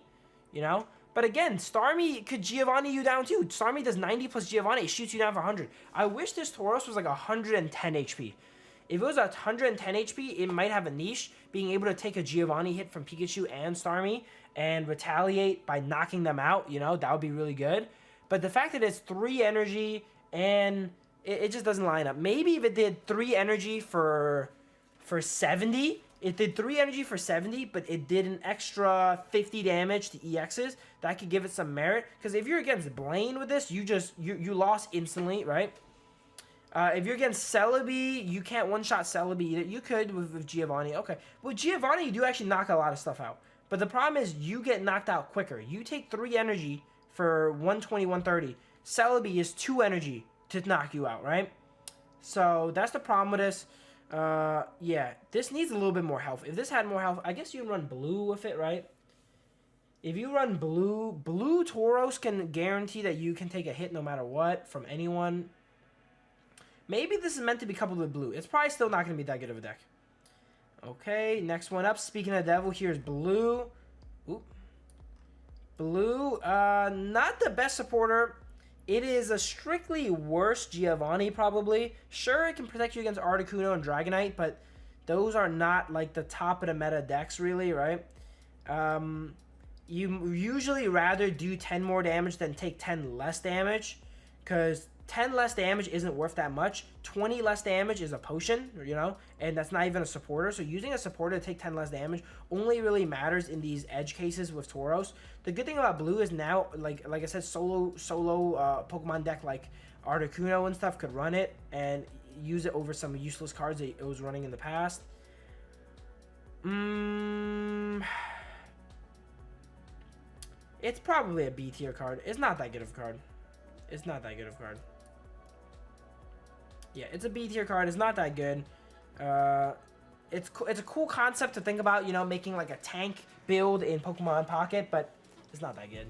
you know? But again, Starmie could Giovanni you down too. Starmie does 90 plus Giovanni. It shoots you down for 100. I wish this Tauros was like 110 HP. If it was 110 HP, it might have a niche. Being able to take a Giovanni hit from Pikachu and Starmie and retaliate by knocking them out, you know? That would be really good. But the fact that it's 3 energy and... It just doesn't line up. Maybe if it did 3 energy for 70, it did 3 energy for 70, but it did an extra 50 damage to EXs, that could give it some merit. Because if you're against Blaine with this, you lost instantly, right? If you're against Celebi, you can't one-shot Celebi either. You could with Giovanni. Okay. With Giovanni, you do actually knock a lot of stuff out. But the problem is you get knocked out quicker. You take 3 energy for 120, 130. Celebi is 2 energy to knock you out, right? So that's the problem with this. Yeah, this needs a little bit more health. If this had more health, I guess you can run blue with it, right? If you run blue Tauros can guarantee that you can take a hit no matter what from anyone. Maybe this is meant to be coupled with blue. It's probably still not going to be that good of a deck. Okay, next one up. Speaking of devil, here's blue. Oop. Blue, not the best supporter. It is a strictly worse Giovanni, probably. Sure, it can protect you against Articuno and Dragonite, but those are not, like, the top of the meta decks, really, right? You usually rather do 10 more damage than take 10 less damage, because 10 less damage isn't worth that much. 20 less damage is a potion, you know, and that's not even a supporter. So using a supporter to take 10 less damage only really matters in these edge cases with Tauros. The good thing about blue is now, like I said, solo Pokemon deck like Articuno and stuff could run it and use it over some useless cards that it was running in the past. It's probably a B tier card. It's not that good of a card. It's not that good of a card. Yeah, it's a B tier card. It's not that good. It's a cool concept to think about, you know, making like a tank build in Pokemon Pocket, but it's not that good.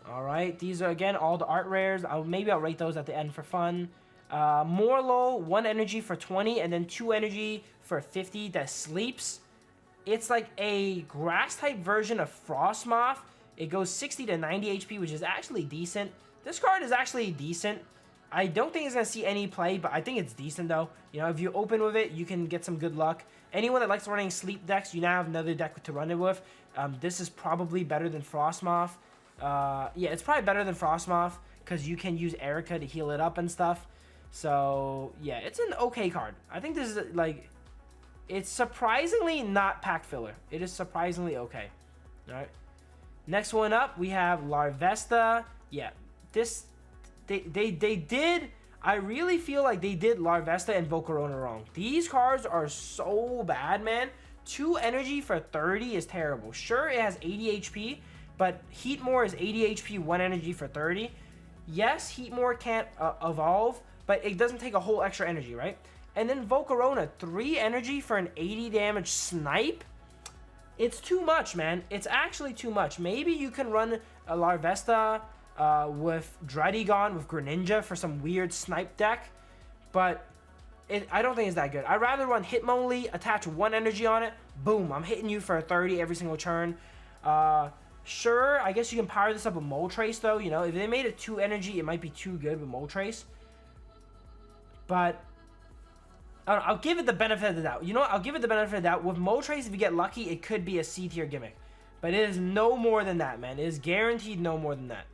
All right, these are again all the art rares. Maybe I'll rate those at the end for fun. Morlo, 1 energy for 20, and then 2 energy for 50 that sleeps. It's like a grass type version of Frostmoth. It goes 60 to 90 HP, which is actually decent. This card is actually decent. I don't think it's going to see any play, but I think it's decent, though. You know, if you open with it, you can get some good luck. Anyone that likes running sleep decks, you now have another deck to run it with. This is probably better than Frostmoth. Yeah, it's probably better than Frostmoth because you can use Erica to heal it up and stuff. So, yeah, it's an okay card. I think this is, like, it's surprisingly not pack filler. It is surprisingly okay. All right. Next one up, we have Larvesta. Yeah, this... They did... I really feel like they did Larvesta and Volcarona wrong. These cards are so bad, man. 2 energy for 30 is terrible. Sure, it has 80 HP, but Heatmore is 80 HP, 1 energy for 30. Yes, Heatmore can't evolve, but it doesn't take a whole extra energy, right? And then Volcarona, 3 energy for an 80 damage snipe? It's too much, man. It's actually too much. Maybe you can run a Larvesta with Dreadigon, with Greninja for some weird snipe deck, but I don't think it's that good. I'd rather run Hitmonlee, attach 1 energy on it, boom, I'm hitting you for a 30 every single turn. Sure, I guess you can power this up with Moltres, though. You know, if they made it 2 energy, it might be too good with Moltres. But I don't know, I'll give it the benefit of the doubt. You know what? I'll give it the benefit of the doubt. With Moltres, if you get lucky, it could be a C tier gimmick. But it is no more than that, man. It is guaranteed no more than that.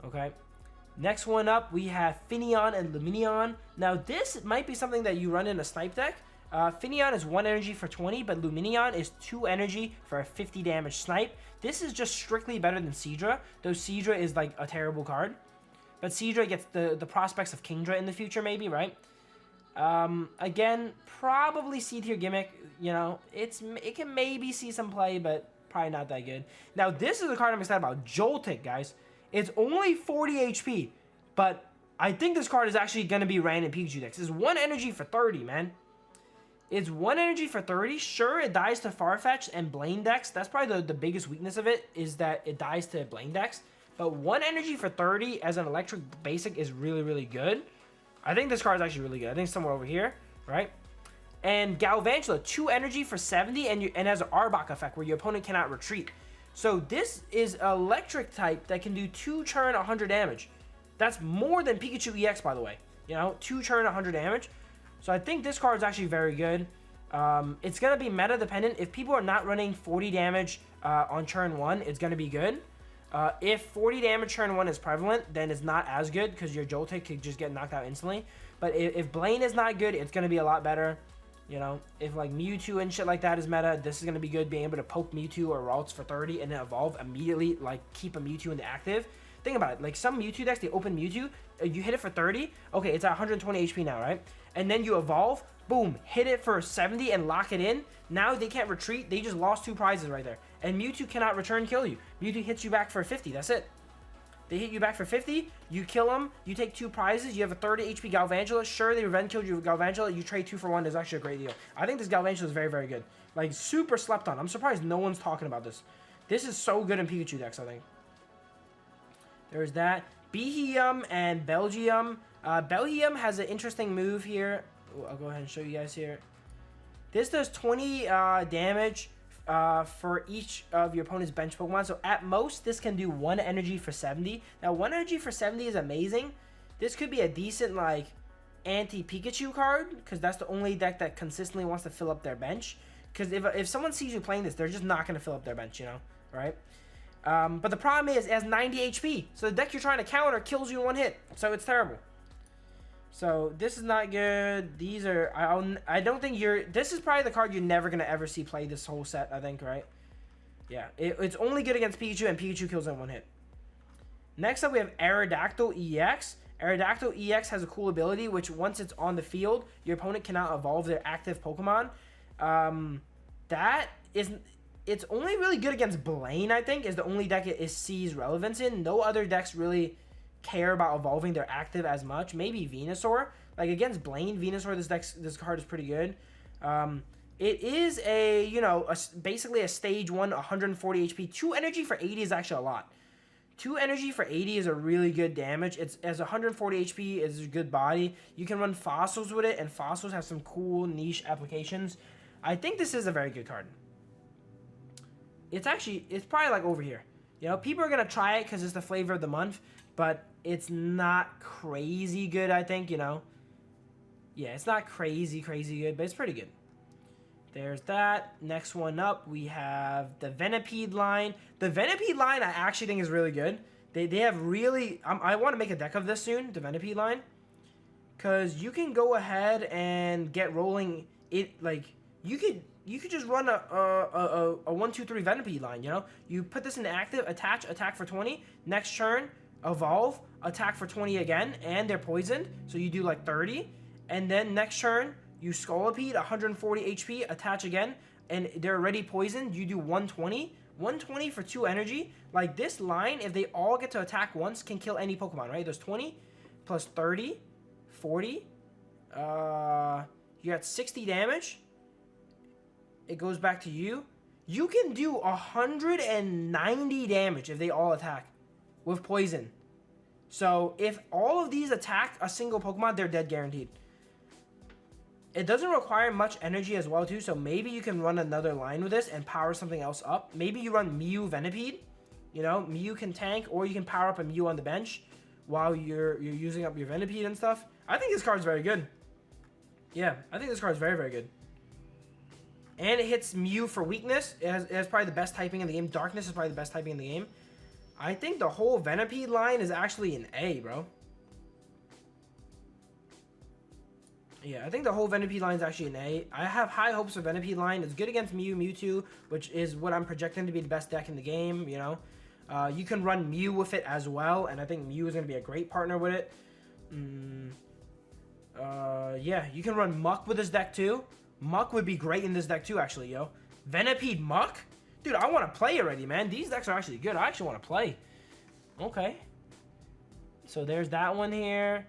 Okay. Next one up, we have Finneon and Lumineon. Now, this might be something that you run in a snipe deck. Finneon is 1 energy for 20, but Lumineon is 2 energy for a 50 damage snipe. This is just strictly better than Seadra, though Seadra is like a terrible card. But Seadra gets the prospects of Kingdra in the future, maybe, right? Again, probably C tier gimmick. You know, it can maybe see some play, but probably not that good. Now, this is the card I'm excited about. Joltik, guys. It's only 40 HP, but I think this card is actually going to be ran in Pikachu decks. It's 1 energy for 30, man. It's 1 energy for 30. Sure, it dies to Farfetch and Blaine decks. That's probably the biggest weakness of it, is that it dies to Blaine decks. But 1 energy for 30 as an electric basic is really, really good. I think this card is actually really good. I think it's somewhere over here, right? And Galvantula, 2 energy for 70 and has an Arbok effect where your opponent cannot retreat. So this is electric type that can do 2 churn 100 damage. That's more than Pikachu EX, by the way. You know, 2 churn 100 damage. So I think this card is actually very good. It's going to be meta dependent. If people are not running 40 damage on churn 1, it's going to be good. If 40 damage churn 1 is prevalent, then it's not as good because your Joltik could just get knocked out instantly. But if Blaine is not good, it's going to be a lot better. You know, if like Mewtwo and shit like that is meta, this is going to be good, being able to poke Mewtwo or Ralts for 30 and then evolve immediately, like keep a Mewtwo in the active. Think about it, like some Mewtwo decks, they open Mewtwo, you hit it for 30, okay, it's at 120 HP now, right? And then you evolve, boom, hit it for 70 and lock it in. Now they can't retreat, they just lost 2 prizes right there. And Mewtwo cannot return kill you. Mewtwo hits you back for 50, that's it. They hit you back for 50, you kill them, you take 2 prizes, you have a 30 HP Galvantula. Sure, they revenge killed you with Galvantula, you trade 2 for 1 is actually a great deal. I think this Galvantula is very, very good. Like, super slept on. I'm surprised no one's talking about this. This is so good in Pikachu decks, I think. There's that. Beheeyem and Belgium. Belgium has an interesting move here. Ooh, I'll go ahead and show you guys here. This does 20 damage for each of your opponent's bench Pokemon. So at most, this can do 1 energy for 70. Now, 1 energy for 70 is amazing. This could be a decent, like, anti-Pikachu card, because that's the only deck that consistently wants to fill up their bench. Because if someone sees you playing this, they're just not going to fill up their bench, you know, right? But the problem is, it has 90 HP. So the deck you're trying to counter kills you in 1 hit. So it's terrible. So this is not good. These are, I don't think this is probably the card you're never going to ever see play this whole set, I think, right? Yeah, it's only good against Pikachu, and Pikachu kills in 1 hit. Next up, we have Aerodactyl EX. Aerodactyl EX has a cool ability, which once it's on the field, your opponent cannot evolve their active Pokemon. It's only really good against Blaine, I think, is the only deck it sees relevance in. No other decks really care about evolving their active as much. Maybe Venusaur. Like, against Blaine, Venusaur, this card is pretty good. It is basically a stage 1, 140 HP. 2 energy for 80 is actually a lot. 2 energy for 80 is a really good damage. It's as 140 HP is a good body. You can run Fossils with it, and Fossils have some cool niche applications. I think this is a very good card. It's probably like over here. You know, people are going to try it because it's the flavor of the month, but it's not crazy good, I think, you know. Yeah, it's not crazy good, but it's pretty good. There's that. Next one up, we have the Venipede line. The Venipede line I actually think is really good. They have really... I want to make a deck of this soon, the Venipede line. Because you can go ahead and get rolling it, like... You could just run a 1, 2, 3 Venipede line, you know? You put this in active, attach, attack for 20. Next turn, evolve, attack for 20 again, and they're poisoned. So you do like 30. And then next turn, you Scolipede, 140 HP, attach again, and they're already poisoned. You do 120. 120 for 2 energy. Like this line, if they all get to attack once, can kill any Pokemon, right? There's 20 plus 30, 40. You got 60 damage. It goes back to you. You can do 190 damage if they all attack with poison. So if all of these attack a single Pokemon, they're dead guaranteed. It doesn't require much energy as well too, so maybe you can run another line with this and power something else up. Maybe you run Mew Venipede. You know, Mew can tank, or you can power up a Mew on the bench while you're using up your Venipede and stuff. I think this card's very good. Yeah, I think this card's very good. And it hits Mew for weakness. It has probably the best typing in the game. Darkness is probably the best typing in the game. I think the whole Venipede line is actually an A, bro. Yeah, I think the whole Venipede line is actually an A. I have high hopes for Venipede line. It's good against Mew, Mewtwo, which is what I'm projecting to be the best deck in the game, you know. You can run Mew with it as well, and I think Mew is going to be a great partner with it. Yeah, you can run Muck with this deck too. Muck would be great in this deck too, actually, yo. Venipede Muck? Dude, I want to play already, man. These decks are actually good. I actually want to play. Okay. So there's that one here.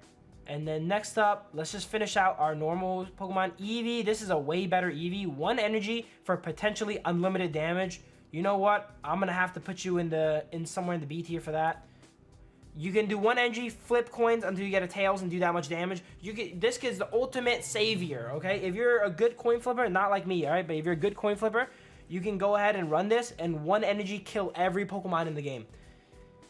And then next up, let's just finish out our normal Pokemon. Eevee, this is a way better Eevee. 1 energy for potentially unlimited damage. You know what? I'm going to have to put you in somewhere in the B tier for that. You can do 1 energy, flip coins until you get a Tails and do that much damage. This kid's the ultimate savior, okay? If you're a good coin flipper, not like me, all right? But if you're a good coin flipper, you can go ahead and run this and 1 energy kill every Pokemon in the game.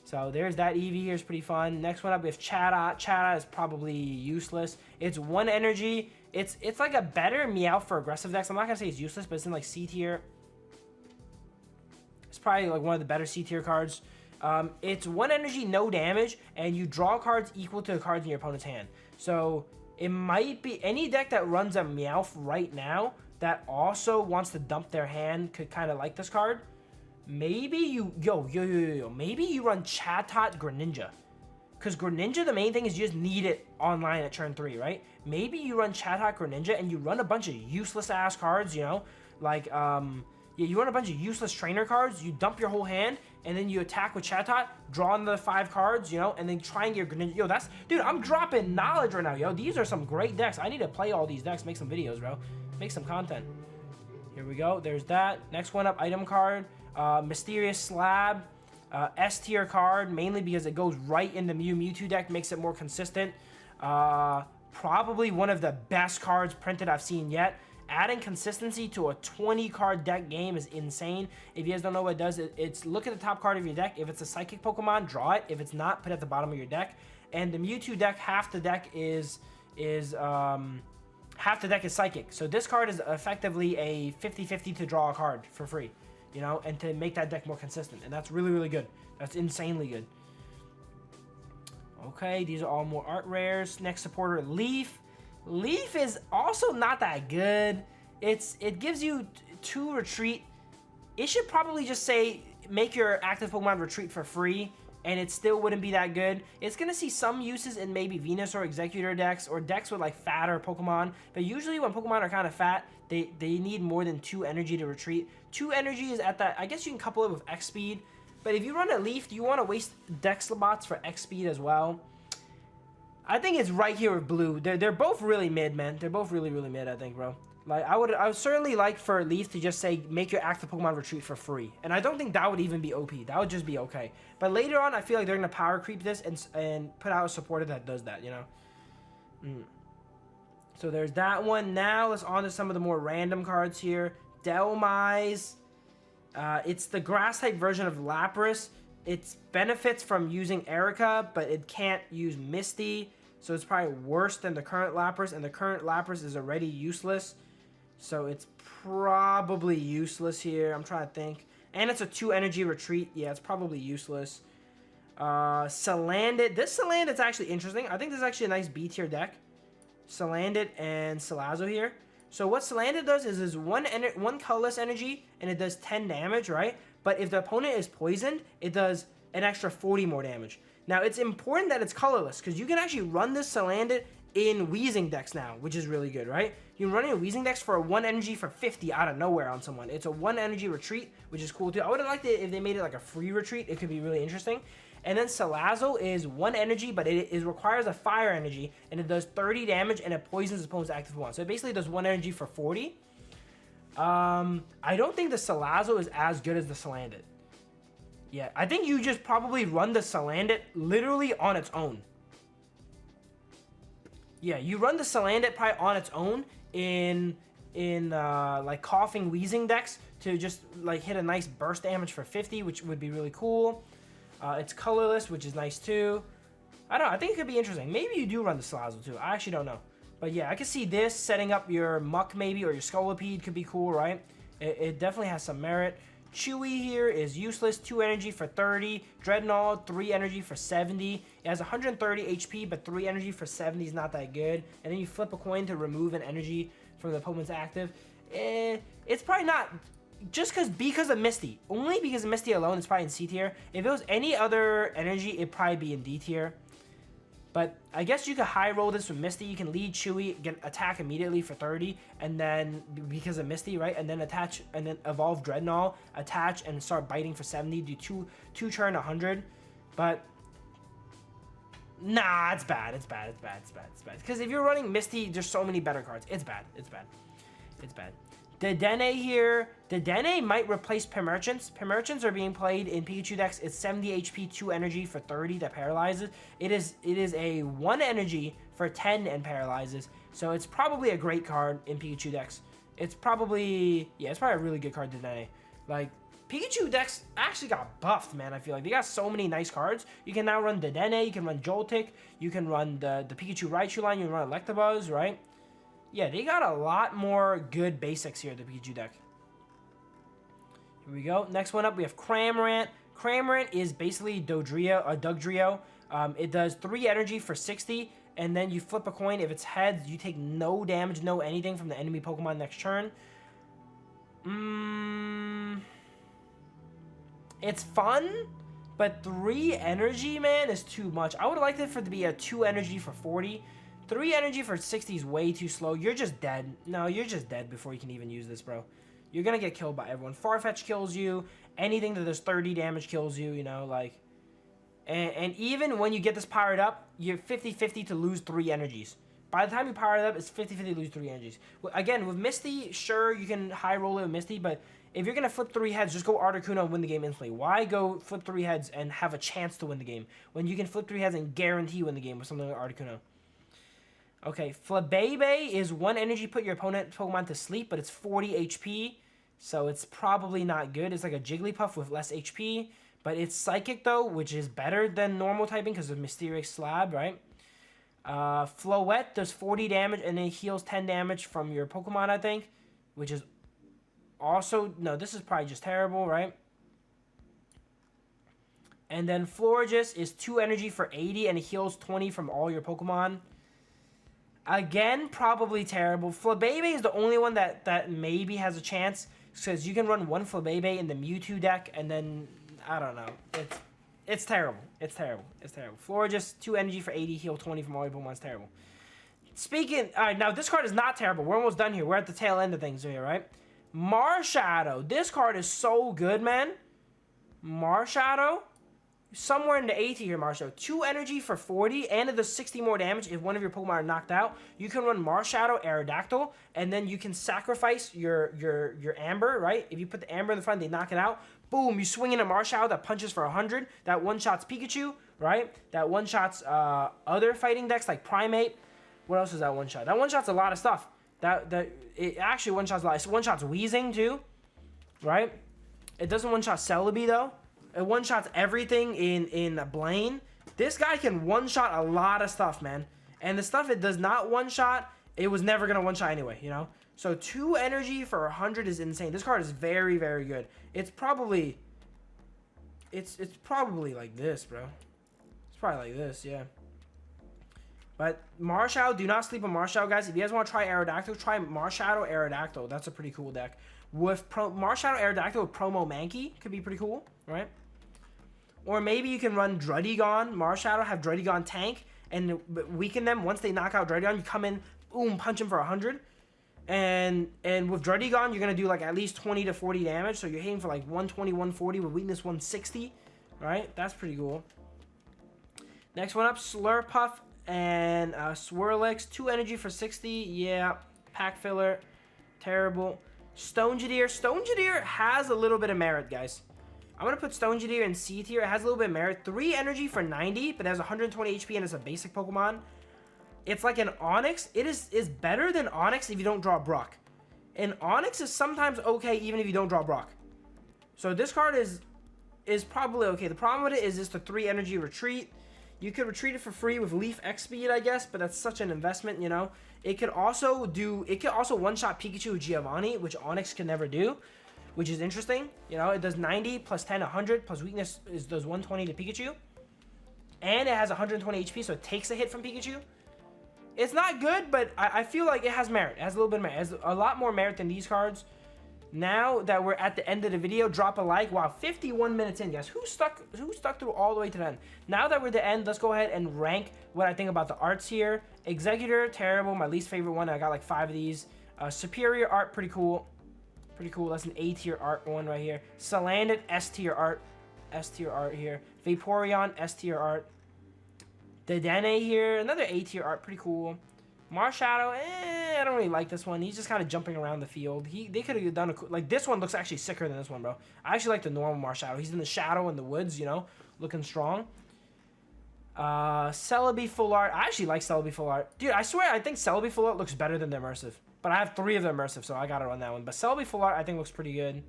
So there's that Eevee here, is pretty fun. Next one up, we have Chatot. Chatot is probably useless. It's 1 energy. It's like a better Meowth for aggressive decks. I'm not going to say it's useless, but it's in like C tier. It's probably like one of the better C tier cards. It's 1 energy, no damage, and you draw cards equal to the cards in your opponent's hand. So it might be any deck that runs a Meowth right now that also wants to dump their hand could kind of like this card. Maybe you, maybe you run Chatot Greninja. Because Greninja, the main thing is you just need it online at turn 3, right? Maybe you run Chatot Greninja and you run a bunch of useless-ass cards, you know? Like, yeah, you run a bunch of useless trainer cards, you dump your whole hand, and then you attack with Chatot, draw another 5 cards, you know, and then try and get Greninja. Yo, that's... Dude, I'm dropping knowledge right now, yo. These are some great decks. I need to play all these decks, make some videos, bro. Make some content. Here we go. There's that. Next one up, item card. Mysterious Slab, S tier card, mainly because it goes right in the Mewtwo deck, makes it more consistent. Probably one of the best cards printed I've seen yet. Adding consistency to a 20 card deck game is insane. If you guys don't know what it does, it's look at the top card of your deck. If it's a Psychic Pokemon, draw it. If it's not, put it at the bottom of your deck. And the Mewtwo deck, half the deck is Psychic. So this card is effectively a 50-50 to draw a card for free. You know, and to make that deck more consistent. And that's really good. That's insanely good. Okay, these are all more art rares. Next supporter, Leaf. Leaf is also not that good. It gives you 2 retreat. It should probably just say, make your active Pokemon retreat for free. And it still wouldn't be that good. It's going to see some uses in maybe Venus or Executor decks, or decks with like fatter Pokemon. But usually when Pokemon are kind of fat, they need more than 2 energy to retreat. 2 energy is at that, I guess you can couple it with X speed. But if you run a Leaf, do you want to waste Dex slots for X speed as well? I think it's right here with Blue. They're both really mid, man. They're both really mid, I think, bro. Like, I would certainly like for Leaf to just say, make your active Pokemon retreat for free. And I don't think that would even be OP. That would just be okay. But later on, I feel like they're going to power creep this and put out a supporter that does that, you know? So there's that one. Now, let's on to some of the more random cards here. Dhelmise. It's the Grass-type version of Lapras. it benefits from using Erica, but it can't use Misty, so it's probably worse than the current Lapras, and the current Lapras is already useless, so it's probably useless here. I'm trying to think. And it's a 2 energy retreat. Yeah, it's probably useless. Salandit. This Salandit's actually interesting. I think this is actually a nice B tier deck. Salandit and Salazzle here. So what Salandit does is one colorless energy, and it does 10 damage, right? But if the opponent is poisoned, it does an extra 40 more damage. Now, it's important that it's colorless, because you can actually run this Salandit in Weezing decks now, which is really good, right? You can run it in Weezing decks for a 1 energy for 50 out of nowhere on someone. It's a 1 energy retreat, which is cool too. I would have liked it if they made it like a free retreat. It could be really interesting. And then Salazzle is 1 energy, but it requires a fire energy, and it does 30 damage, and it poisons opponent's active one. So it basically does 1 energy for 40. I don't think the Salazzle is as good as the Salandit. Yeah, I think you just probably run the Salandit literally on its own. Yeah, you run the Salandit probably on its own in like Coughing Weezing decks to just like hit a nice burst damage for 50, which would be really cool. It's colorless, which is nice too. I don't know, I think it could be interesting. Maybe you do run the Salazzle too. I actually don't know. But yeah, I can see this setting up your Muck maybe, or your Scolipede could be cool, right? It definitely has some merit. Chewy here is useless, 2 energy for 30. Dreadnought, 3 energy for 70. It has 130 HP, but 3 energy for 70 is not that good. And then you flip a coin to remove an energy from the opponent's active. It's probably not, just because of Misty. Only because of Misty alone, it's probably in C tier. If it was any other energy, it'd probably be in D tier. But I guess you could high roll this with Misty. You can lead Chewy, get attack immediately for 30, and then because of Misty, right? And then attach, and then evolve Dreadnought, attach, and start biting for 70. Do two turn 100. But nah, it's bad. It's bad. It's bad. It's bad. It's bad. Because if you're running Misty, there's so many better cards. It's bad. It's bad. It's bad. Dedenne here. Dedenne might replace Pimerchants. Pimerchants are being played in Pikachu decks. It's 70 HP, 2 energy for 30 that paralyzes. It is a 1 energy for 10 and paralyzes. So it's probably a great card in Pikachu decks. It's probably a really good card, Dedenne. Like, Pikachu decks actually got buffed, man. I feel like they got so many nice cards. You can now run Dedenne, you can run Joltik, you can run the Pikachu Raichu line, you can run Electabuzz, right? Yeah, they got a lot more good basics here, the Pikachu deck. Here we go. Next one up, we have Cramorant. Cramorant is basically Dugtrio. It does 3 energy for 60, and then you flip a coin. If it's heads, you take no damage, no anything from the enemy Pokemon next turn. It's fun, but 3 energy, man, is too much. I would have liked it for it to be a 2 energy for 40. 3 energy for 60 is way too slow. You're just dead. No, you're just dead before you can even use this, bro. You're gonna get killed by everyone. Farfetch kills you. Anything that does 30 damage kills you, you know, like. And even when you get this powered up, you're 50-50 to lose 3 energies. By the time you power it up, it's 50-50 to lose 3 energies. Again, with Misty, sure, you can high roll it with Misty, but if you're gonna flip 3 heads, just go Articuno and win the game instantly. Why go flip 3 heads and have a chance to win the game when you can flip 3 heads and guarantee win the game with something like Articuno? Okay, Flabebe is 1 energy, put your opponent Pokemon to sleep, but it's 40 HP, so it's probably not good. It's like a Jigglypuff with less HP, but it's Psychic, though, which is better than normal typing because of Mysterious Slab, right? Floette does 40 damage, and it heals 10 damage from your Pokemon, I think, which is also... No, this is probably just terrible, right? And then Florges is 2 energy for 80, and it heals 20 from all your Pokemon. Again, probably terrible. Flabebe is the only one that maybe has a chance, because you can run 1 Flabebe in the Mewtwo deck, and then, I don't know. It's terrible. It's terrible. It's terrible. Florges, 2 energy for 80, heal 20 from all your Pokemon. It's terrible. Alright, now this card is not terrible. We're almost done here. We're at the tail end of things here, right? Marshadow. This card is so good, man. Marshadow. Somewhere in the A tier, Marshadow. 2 energy for 40, and it does 60 more damage if one of your Pokemon are knocked out. You can run Marshadow, Aerodactyl, and then you can sacrifice your Amber, right? If you put the Amber in the front, they knock it out. Boom, you swing in a Marshadow that punches for 100. That one-shots Pikachu, right? That one-shots other fighting decks like Primate. What else is that one-shot? That one-shots a lot of stuff. It actually one-shots a lot. It one-shots Weezing, too, right? It doesn't one-shot Celebi, though. It one-shots everything in Blaine. This guy can one-shot a lot of stuff, man. And the stuff it does not one-shot, it was never going to one-shot anyway, you know? So 2 energy for 100 is insane. This card is very, very good. It's probably... It's probably like this, bro. It's probably like this, yeah. But Marshadow, do not sleep on Marshadow, guys. If you guys want to try Aerodactyl, try Marshadow Aerodactyl. That's a pretty cool deck. With Marshadow Aerodactyl with Promo Mankey, could be pretty cool, right? Or maybe you can run Druddigon, Marshadow, have Druddigon tank, and weaken them. Once they knock out Druddigon, you come in, boom, punch him for 100. And with Druddigon, you're going to do like at least 20 to 40 damage. So you're hitting for like 120, 140 with weakness 160. Right? That's pretty cool. Next one up, Slurpuff and Swirlix. 2 energy for 60. Yeah. Pack filler. Terrible. Stonjourner. Stonjourner has a little bit of merit, guys. I'm going to put Stonjourner in C tier. It has a little bit of merit. 3 energy for 90, but it has 120 HP and it's a basic Pokemon. It's like an Onix. It is better than Onix if you don't draw Brock. And Onix is sometimes okay even if you don't draw Brock. So this card is probably okay. The problem with it is it's the 3 energy retreat. You could retreat it for free with Leaf X speed, I guess, but that's such an investment, you know. It could also one-shot Pikachu with Giovanni, which Onix can never do, which is interesting. You know, it does 90 plus 10, 100 plus weakness does 120 to Pikachu. And it has 120 HP, so it takes a hit from Pikachu. It's not good, but I feel like it has merit. It has a little bit of merit. It has a lot more merit than these cards. Now that we're at the end of the video, drop a like. Wow, 51 minutes in, guys. Who stuck through all the way to the end? Now that we're at the end, let's go ahead and rank what I think about the arts here. Executor, terrible. My least favorite one. I got like 5 of these. Superior art, pretty cool. Pretty cool. That's an A tier art one right here. Salandit, S tier art. S tier art here. Vaporeon, S tier art. Dedenne here, another A tier art, pretty cool. Marshadow, I don't really like this one. He's just kind of jumping around the field. They could have done like this one looks actually sicker than this one, bro. I actually like the normal Marshadow. He's in the shadow in the woods, you know, looking strong. Celebi full art. I actually like Celebi full art, dude. I swear, I think Celebi full art looks better than the immersive. But I have 3 of the immersive, so I gotta run that one. But Celebi full art, I think looks pretty good.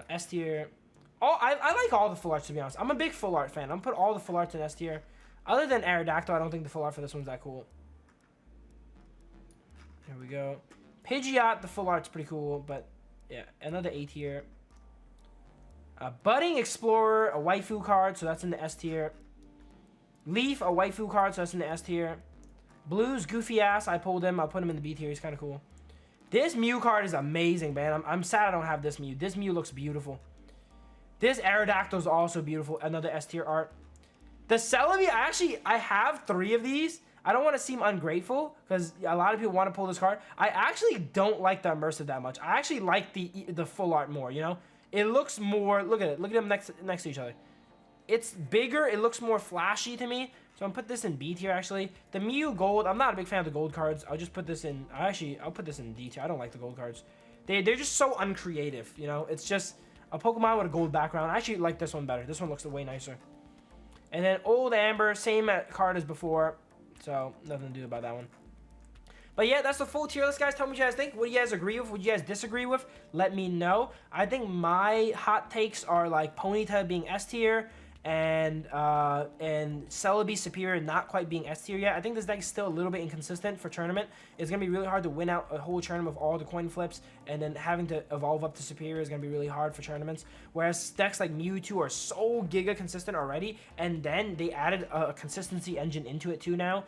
S tier. Oh, I like all the full arts, to be honest. I'm a big full art fan. I'm gonna put all the full arts in S tier. Other than Aerodactyl, I don't think the full art for this one's that cool. Here we go. Pidgeot, the full art's pretty cool, but yeah, another A tier. Budding Explorer, a waifu card, so that's in the S tier. Leaf, a waifu card, so that's in the S tier. Blue's goofy ass, I pulled him. I'll put him in the B tier. He's kind of cool. This Mew card is amazing, man. I'm sad I don't have this Mew. This Mew looks beautiful. This Aerodactyl is also beautiful. Another S tier art. The Celebi, I have 3 of these. I don't want to seem ungrateful because a lot of people want to pull this card. I actually don't like the immersive that much. I actually like the full art more, you know? It looks more, look at it. Look at them next to each other. It's bigger. It looks more flashy to me. So I'm going to put this in B tier, actually. The Mew Gold, I'm not a big fan of the gold cards. I'll just put this in, I'll put this in D tier. I don't like the gold cards. They're just so uncreative, you know? It's just a Pokemon with a gold background. I actually like this one better. This one looks way nicer. And then Old Amber, same card as before. So, nothing to do about that one. But yeah, that's the full tier list, guys. Tell me what you guys think. What do you guys agree with? What do you guys disagree with? Let me know. I think my hot takes are like Ponyta being S tier and Celebi Superior not quite being S tier yet. I think this deck is still a little bit inconsistent for tournament. It's going to be really hard to win out a whole tournament with all the coin flips, and then having to evolve up to Superior is going to be really hard for tournaments. Whereas decks like Mewtwo are so giga consistent already, and then they added a consistency engine into it too now.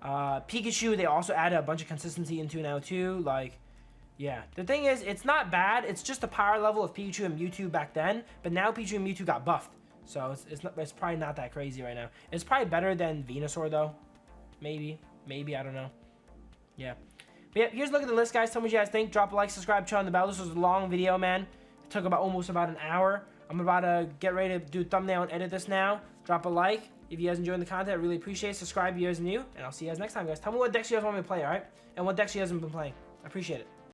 Pikachu, they also added a bunch of consistency into now too. Like, yeah. The thing is, it's not bad. It's just the power level of Pikachu and Mewtwo back then, but now Pikachu and Mewtwo got buffed. So it's probably not that crazy right now. It's probably better than Venusaur though. Maybe, I don't know. Yeah. But yeah, here's a look at the list, guys. Tell me what you guys think. Drop a like, subscribe, turn on the bell. This was a long video, man. It took almost about an hour. I'm about to get ready to do a thumbnail and edit this now. Drop a like if you guys enjoying the content. I really appreciate it. Subscribe if you guys are new. And I'll see you guys next time, guys. Tell me what decks you guys want me to play, alright? And what decks you guys have been playing. I appreciate it.